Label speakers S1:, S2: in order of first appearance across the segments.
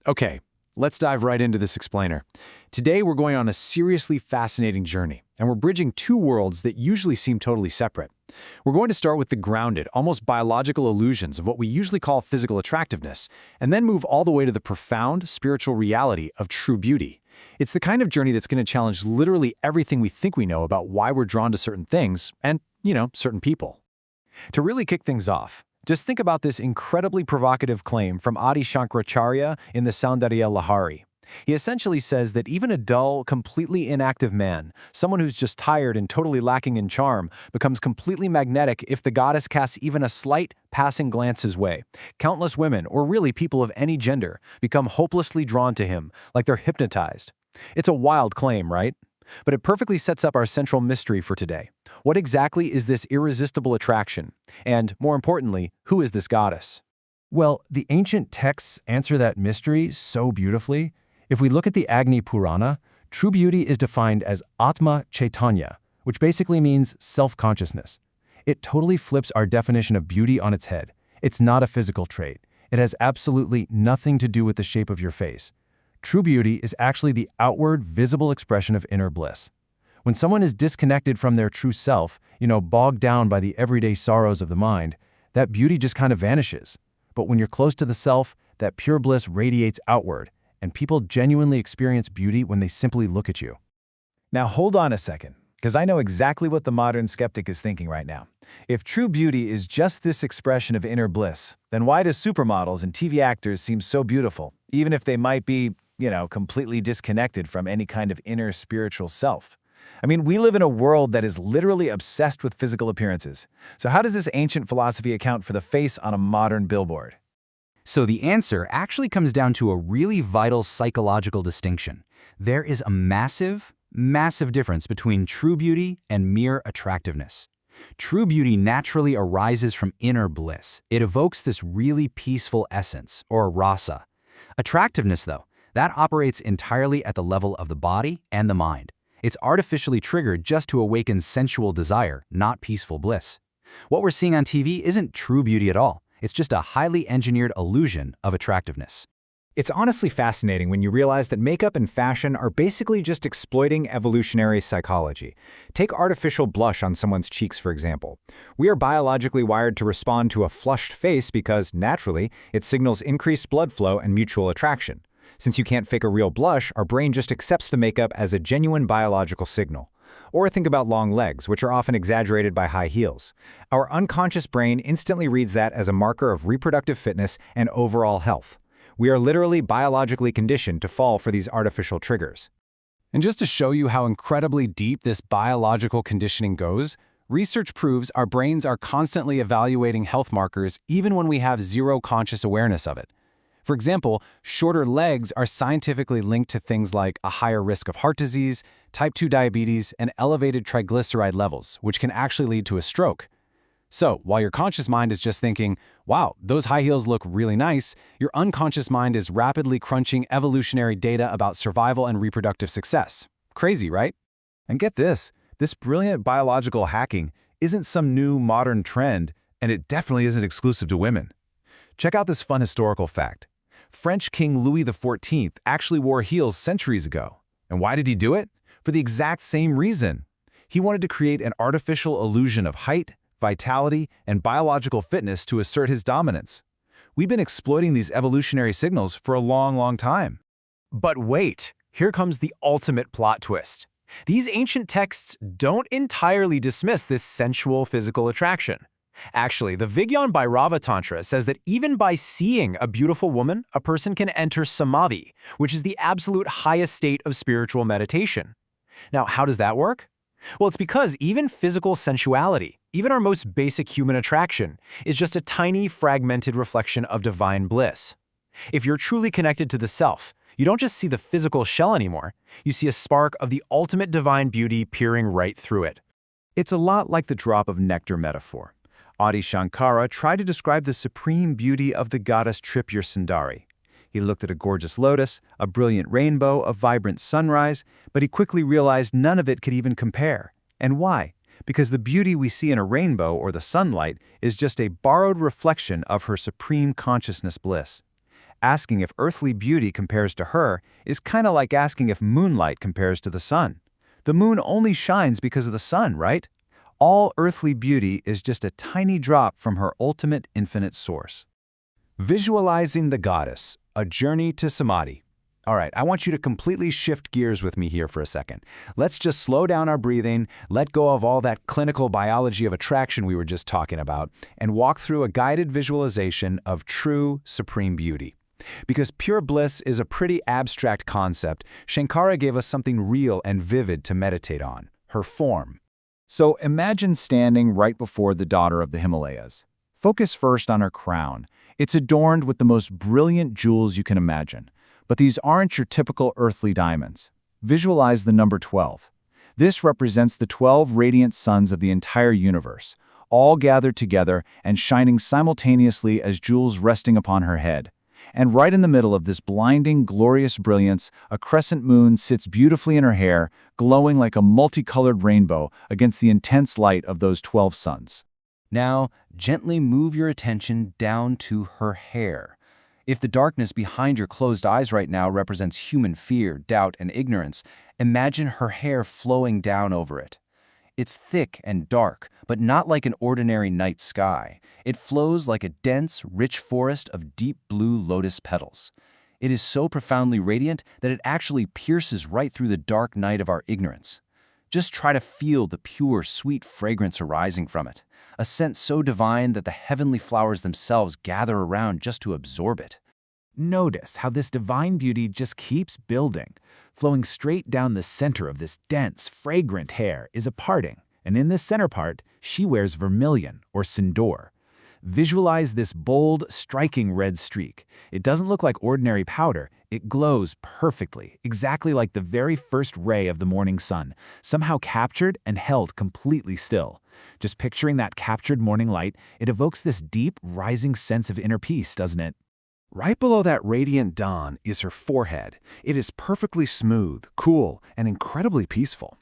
S1: Okay, let's dive right into this explainer. Today we're going on a seriously fascinating journey, and we're bridging two worlds that usually seem totally separate. We're going to start with the grounded, almost biological illusions of what we usually call physical attractiveness, and then move all the way to the profound spiritual reality of true beauty. It's the kind of journey that's going to challenge literally everything we think we know about why we're drawn to certain things and, certain people.
S2: To really kick things off, just think about this incredibly provocative claim from Adi Shankaracharya in the Saundarya Lahari. He essentially says that even a dull, completely inactive man, someone who's just tired and totally lacking in charm, becomes completely magnetic if the goddess casts even a slight, passing glance his way. Countless women, or really people of any gender, become hopelessly drawn to him, like they're hypnotized. It's a wild claim, right? But it perfectly sets up our central mystery for today. What exactly is this irresistible attraction? And, more importantly, who is this goddess?
S3: Well, the ancient texts answer that mystery so beautifully. If we look at the Agni Purana, true beauty is defined as Atma Chaitanya, which basically means self-consciousness. It totally flips our definition of beauty on its head. It's not a physical trait. It has absolutely nothing to do with the shape of your face. True beauty is actually the outward, visible expression of inner bliss. When someone is disconnected from their true self, bogged down by the everyday sorrows of the mind, that beauty just kind of vanishes. But when you're close to the self, that pure bliss radiates outward, and people genuinely experience beauty when they simply look at you.
S2: Now hold on a second, because I know exactly what the modern skeptic is thinking right now. If true beauty is just this expression of inner bliss, then why do supermodels and TV actors seem so beautiful, even if they might be, completely disconnected from any kind of inner spiritual self? I mean, we live in a world that is literally obsessed with physical appearances. So how does this ancient philosophy account for the face on a modern billboard?
S4: So the answer actually comes down to a really vital psychological distinction. There is a massive, massive difference between true beauty and mere attractiveness. True beauty naturally arises from inner bliss. It evokes this really peaceful essence, or rasa. Attractiveness, though, that operates entirely at the level of the body and the mind. It's artificially triggered just to awaken sensual desire, not peaceful bliss. What we're seeing on TV isn't true beauty at all. It's just a highly engineered illusion of attractiveness.
S5: It's honestly fascinating when you realize that makeup and fashion are basically just exploiting evolutionary psychology. Take artificial blush on someone's cheeks, for example. We are biologically wired to respond to a flushed face because, naturally, it signals increased blood flow and mutual attraction. Since you can't fake a real blush, our brain just accepts the makeup as a genuine biological signal. Or think about long legs, which are often exaggerated by high heels. Our unconscious brain instantly reads that as a marker of reproductive fitness and overall health. We are literally biologically conditioned to fall for these artificial triggers.
S2: And just to show you how incredibly deep this biological conditioning goes, research proves our brains are constantly evaluating health markers even when we have zero conscious awareness of it. For example, shorter legs are scientifically linked to things like a higher risk of heart disease, type 2 diabetes, and elevated triglyceride levels, which can actually lead to a stroke. So, while your conscious mind is just thinking, wow, those high heels look really nice, your unconscious mind is rapidly crunching evolutionary data about survival and reproductive success. Crazy, right? And get this brilliant biological hacking isn't some new modern trend, and it definitely isn't exclusive to women. Check out this fun historical fact. French King Louis XIV actually wore heels centuries ago. And why did he do it? For the exact same reason. He wanted to create an artificial illusion of height, vitality, and biological fitness to assert his dominance. We've been exploiting these evolutionary signals for a long, long time.
S1: But wait, here comes the ultimate plot twist. These ancient texts don't entirely dismiss this sensual physical attraction. Actually, the Vigyan Bhairava Tantra says that even by seeing a beautiful woman, a person can enter samadhi, which is the absolute highest state of spiritual meditation. Now, how does that work? Well, it's because even physical sensuality, even our most basic human attraction, is just a tiny, fragmented reflection of divine bliss. If you're truly connected to the self, you don't just see the physical shell anymore, you see a spark of the ultimate divine beauty peering right through it.
S2: It's a lot like the drop of nectar metaphor. Adi Shankara tried to describe the supreme beauty of the goddess Tripura Sundari. He looked at a gorgeous lotus, a brilliant rainbow, a vibrant sunrise, but he quickly realized none of it could even compare. And why? Because the beauty we see in a rainbow or the sunlight is just a borrowed reflection of her supreme consciousness bliss.
S3: Asking if earthly beauty compares to her is kind of like asking if moonlight compares to the sun. The moon only shines because of the sun, right? All earthly beauty is just a tiny drop from her ultimate infinite source.
S2: Visualizing the goddess, a journey to samadhi. All right, I want you to completely shift gears with me here for a second. Let's just slow down our breathing, let go of all that clinical biology of attraction we were just talking about, and walk through a guided visualization of true supreme beauty. Because pure bliss is a pretty abstract concept, Shankara gave us something real and vivid to meditate on, her form.
S5: So imagine standing right before the daughter of the Himalayas. Focus first on her crown. It's adorned with the most brilliant jewels you can imagine. But these aren't your typical earthly diamonds. Visualize the number 12. This represents the 12 radiant suns of the entire universe, all gathered together and shining simultaneously as jewels resting upon her head. And right in the middle of this blinding, glorious brilliance, a crescent moon sits beautifully in her hair, glowing like a multicolored rainbow against the intense light of those 12 suns.
S2: Now, gently move your attention down to her hair. If the darkness behind your closed eyes right now represents human fear, doubt, and ignorance, imagine her hair flowing down over it. It's thick and dark, but not like an ordinary night sky. It flows like a dense, rich forest of deep blue lotus petals. It is so profoundly radiant that it actually pierces right through the dark night of our ignorance. Just try to feel the pure, sweet fragrance arising from it, a scent so divine that the heavenly flowers themselves gather around just to absorb it.
S3: Notice how this divine beauty just keeps building. Flowing straight down the center of this dense, fragrant hair is a parting, and in this center part, she wears vermilion or Sundar. Visualize this bold, striking red streak. It doesn't look like ordinary powder. It glows perfectly, exactly like the very first ray of the morning sun, somehow captured and held completely still. Just picturing that captured morning light, it evokes this deep, rising sense of inner peace, doesn't it?
S2: Right below that radiant dawn is her forehead. It is perfectly smooth, cool, and incredibly peaceful.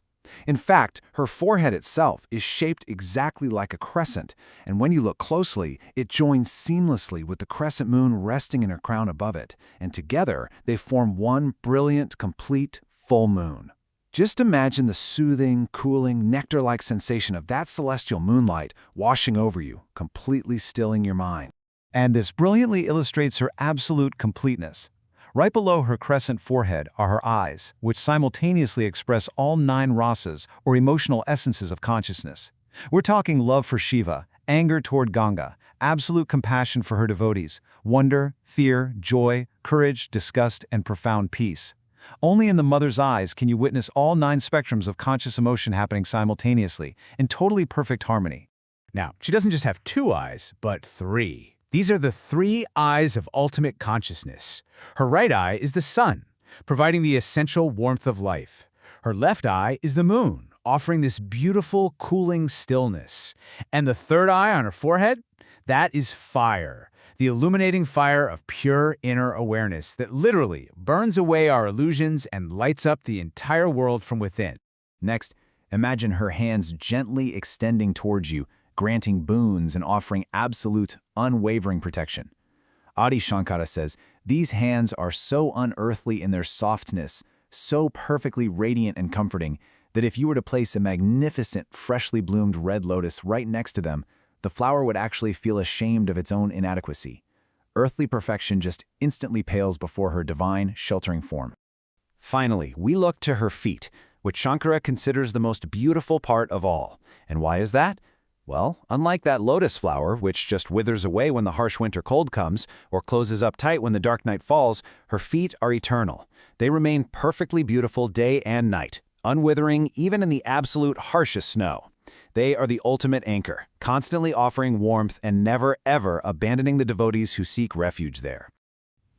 S2: In fact, her forehead itself is shaped exactly like a crescent, and when you look closely, it joins seamlessly with the crescent moon resting in her crown above it, and together they form one brilliant, complete, full moon. Just imagine the soothing, cooling, nectar-like sensation of that celestial moonlight washing over you, completely stilling your mind.
S3: And this brilliantly illustrates her absolute completeness. Right below her crescent forehead are her eyes, which simultaneously express all 9 rasas, or emotional essences of consciousness. We're talking love for Shiva, anger toward Ganga, absolute compassion for her devotees, wonder, fear, joy, courage, disgust, and profound peace. Only in the mother's eyes can you witness all 9 spectrums of conscious emotion happening simultaneously, in totally perfect harmony.
S6: Now, she doesn't just have 2 eyes, but 3. These are the 3 eyes of ultimate consciousness. Her right eye is the sun, providing the essential warmth of life. Her left eye is the moon, offering this beautiful, cooling stillness. And the third eye on her forehead? That is fire, the illuminating fire of pure inner awareness that literally burns away our illusions and lights up the entire world from within.
S5: Next, imagine her hands gently extending towards you, granting boons and offering absolute, unwavering protection. Adi Shankara says, these hands are so unearthly in their softness, so perfectly radiant and comforting, that if you were to place a magnificent, freshly bloomed red lotus right next to them, the flower would actually feel ashamed of its own inadequacy. Earthly perfection just instantly pales before her divine, sheltering form.
S2: Finally, we look to her feet, which Shankara considers the most beautiful part of all. And why is that? Well, unlike that lotus flower, which just withers away when the harsh winter cold comes, or closes up tight when the dark night falls, her feet are eternal. They remain perfectly beautiful day and night, unwithering even in the absolute harshest snow. They are the ultimate anchor, constantly offering warmth and never, ever abandoning the devotees who seek refuge there.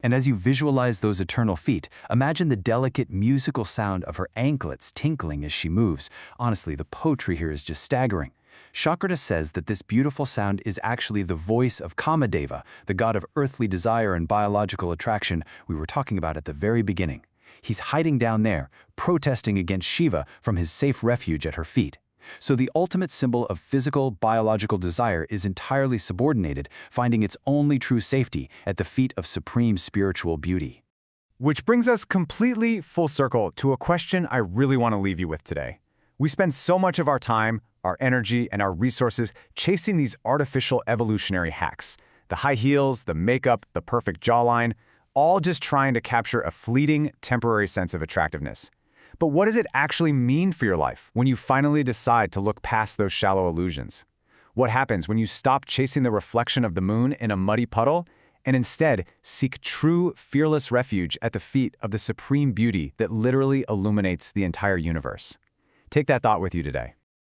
S2: And as you visualize those eternal feet, imagine the delicate musical sound of her anklets tinkling as she moves. Honestly, the poetry here is just staggering. Shankara says that this beautiful sound is actually the voice of Kamadeva, the god of earthly desire and biological attraction we were talking about at the very beginning. He's hiding down there, protesting against Shiva from his safe refuge at her feet. So the ultimate symbol of physical, biological desire is entirely subordinated, finding its only true safety at the feet of supreme spiritual beauty.
S1: Which brings us completely full circle to a question I really want to leave you with today. We spend so much of our time, our energy, and our resources chasing these artificial evolutionary hacks. The high heels, the makeup, the perfect jawline, all just trying to capture a fleeting, temporary sense of attractiveness. But what does it actually mean for your life when you finally decide to look past those shallow illusions? What happens when you stop chasing the reflection of the moon in a muddy puddle and instead seek true, fearless refuge at the feet of the supreme beauty that literally illuminates the entire universe? Take that thought with you today.